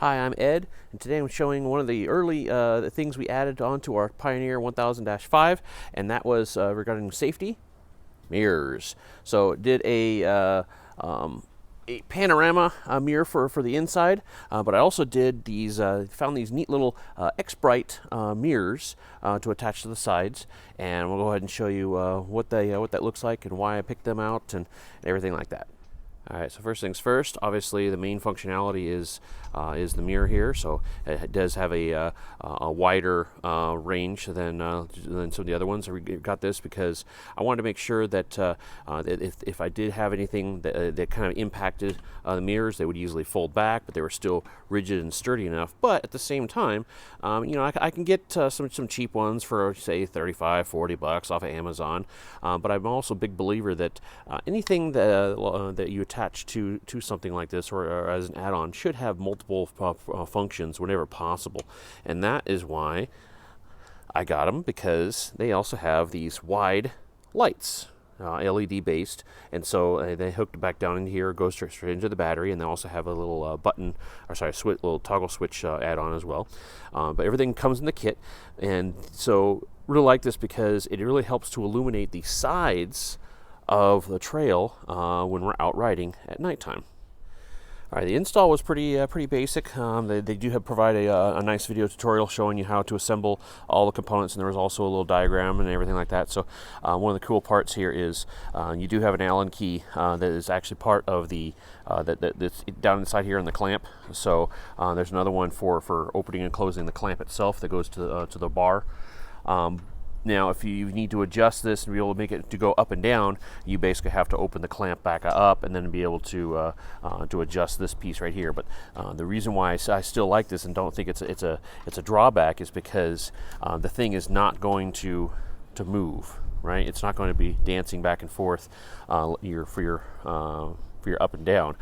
Hi, I'm Ed, and today I'm showing one of the early things we added onto our Pioneer 1000-5, and that was regarding safety, mirrors. So it did a panorama mirror for the inside, but I also did these, found these neat little Xprite mirrors to attach to the sides, and we'll go ahead and show you what that looks like and why I picked them out and everything like that. All right, so first things first, obviously the main functionality is the mirror here. So it does have a wider range than some of the other ones. We got this because I wanted to make sure that if I did have anything that kind of impacted the mirrors, they would easily fold back, but they were still rigid and sturdy enough. But at the same time, you know, I can get some cheap ones for, say, $35-40 off of Amazon. But I'm also a big believer that anything that you attach to something like this or as an add-on should have multiple functions whenever possible, and that is why I got them, because they also have these wide lights, LED based, and so they hooked it back down in here, goes straight into the battery, and they also have a little little toggle switch add-on as well. But everything comes in the kit, and so really like this because it really helps to illuminate the sides of the trail when we're out riding at nighttime. All right, the install was pretty basic. They do provide a nice video tutorial showing you how to assemble all the components, and there was also a little diagram and everything like that. So one of the cool parts here is you do have an Allen key that is actually part of the that's down inside here in the clamp. So there's another one for opening and closing the clamp itself that goes to the bar. Now, if you need to adjust this and be able to make it to go up and down, you basically have to open the clamp back up and then be able to adjust this piece right here. But the reason why I still like this and don't think it's a drawback is because the thing is not going to move, right? It's not going to be dancing back and forth for your up and down.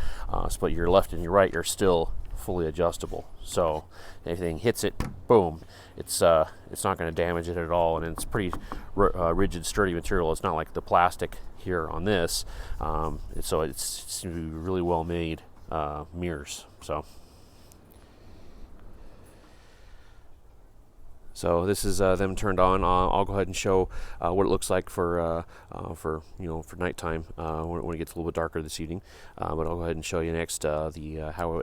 But your left and your right are still fully adjustable. So if anything hits it, boom, it's not going to damage it at all, and it's pretty rigid, sturdy material. It's not like the plastic here on this. So it seems to be really well made mirrors. So this is them turned on. I'll go ahead and show what it looks like for nighttime when it gets a little bit darker this evening. But I'll go ahead and show you next how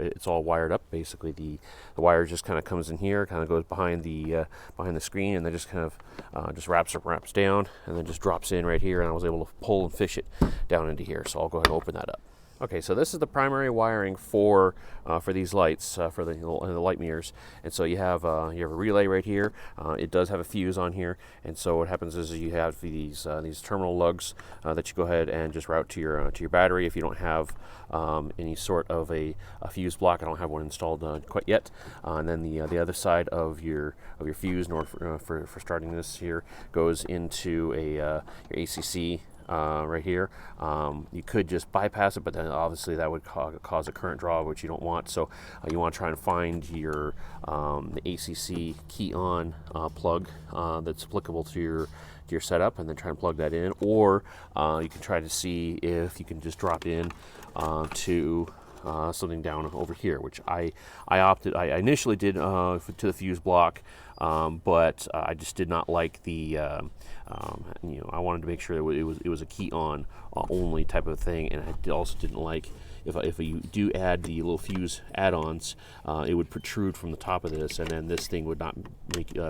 it's all wired up. Basically, the wire just kind of comes in here, kind of goes behind the screen, and then just kind of just wraps down, and then just drops in right here. And I was able to pull and fish it down into here. So I'll go ahead and open that up. Okay, so this is the primary wiring for these lights, for the light mirrors. And so you have a relay right here. It does have a fuse on here, and so what happens is you have these terminal lugs that you go ahead and just route to your battery. If you don't have any sort of a fuse block, I don't have one installed quite yet. And then the other side of your fuse, in order for starting this here, goes into your ACC. Right here. You could just bypass it, but then obviously that would cause a current draw, which you don't want. So you want to try and find your the ACC key on plug that's applicable to your setup, and then try and plug that in. Or you can try to see if you can just drop in to something down over here, which I initially did to the fuse block, but I just did not like the I wanted to make sure that it was a key on only type of thing, and I also didn't like if you do add the little fuse add-ons, it would protrude from the top of this, and then this thing would not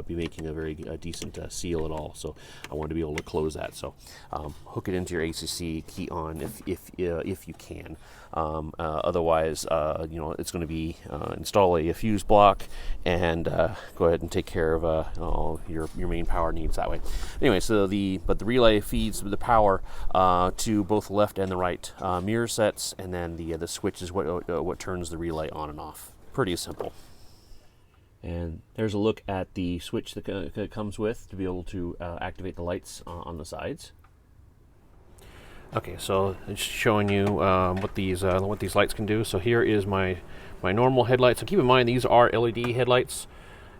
be making a very decent seal at all. So I wanted to be able to close that. So hook it into your ACC key on if you can. Otherwise, it's going to be install a fuse block and go ahead and take care of all your main power needs that way. Anyway, so the relay feeds the power to both the left and the right mirror sets, and then the switch is what turns the relay on and off. Pretty simple. And there's a look at the switch that it comes with to be able to activate the lights on the sides. Okay, so it's showing you what these lights can do. So here is my normal headlight. So keep in mind these are LED headlights.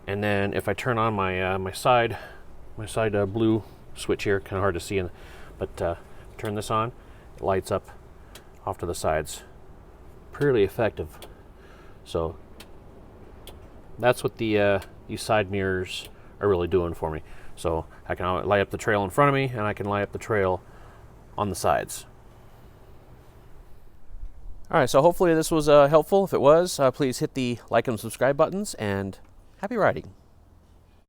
And then if I turn on my side blue switch here, kind of hard to see, but turn this on, it lights up off to the sides. Pretty effective. So that's what the these side mirrors are really doing for me. So I can light up the trail in front of me, and I can light up the trail on the sides. All right, so hopefully this was helpful. If it was, please hit the like and subscribe buttons, and happy riding.